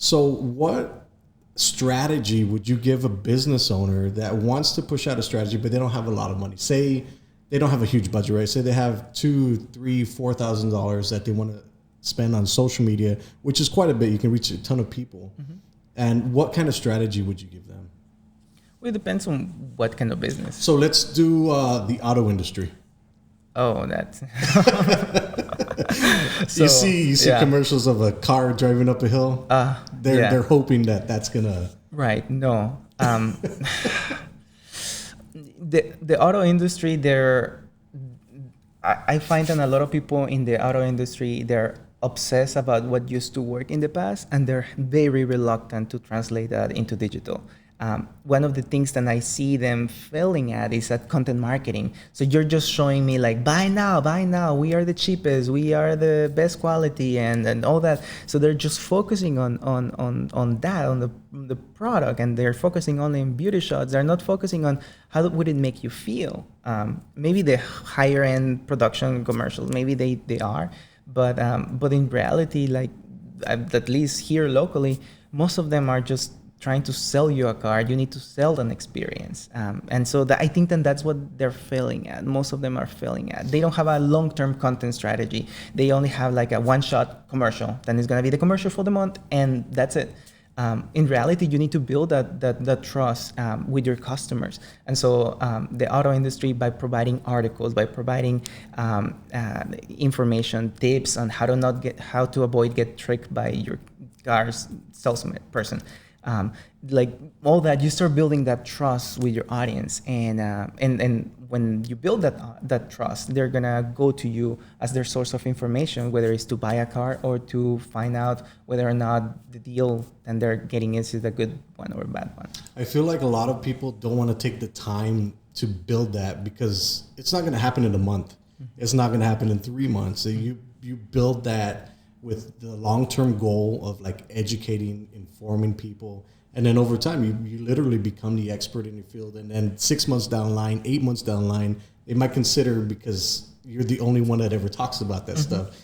So what strategy would you give a business owner that wants to push out a strategy, but they don't have a lot of money? Say they don't have a huge budget, right? Say they have $2,000, $3,000, $4,000 that they want to spend on social media, which is quite a bit. You can reach a ton of people. Mm-hmm. And what kind of strategy would you give them? Well, it depends on what kind of business. So let's do the auto industry. Oh, that's... So, you see commercials of a car driving up a hill. They're hoping that that's gonna. Right. No. The auto industry, I find that a lot of people in the auto industry, they're obsessed about what used to work in the past, and they're very reluctant to translate that into digital. One of the things that I see them failing at is at content marketing. So you're just showing me like, buy now, we are the cheapest, we are the best quality, and all that. So they're just focusing on that, on the product, and they're focusing only on beauty shots. They're not focusing on how would it make you feel. Maybe the higher end production commercials, maybe they are, but in reality, like at least here locally, most of them are just trying to sell you a car. You need to sell an experience. And so I think that that's what they're failing at. Most of them are failing at. They don't have a long-term content strategy. They only have like a one-shot commercial. Then it's going to be the commercial for the month, and that's it. In reality, you need to build that trust with your customers. And so the auto industry, by providing articles, by providing information, tips on how to avoid get tricked by your car's salesman person, like all that, you start building that trust with your audience, and when you build that trust, they're gonna go to you as their source of information, whether it's to buy a car or to find out whether or not the deal that they're getting is a good one or a bad one. I feel like a lot of people don't want to take the time to build that because it's not going to happen in a month. Mm-hmm. It's not going to happen in 3 months. So you build that with the long-term goal of like educating, informing people. And then over time, you literally become the expert in your field. And then 6 months down the line, 8 months down the line, they might consider, because you're the only one that ever talks about that stuff,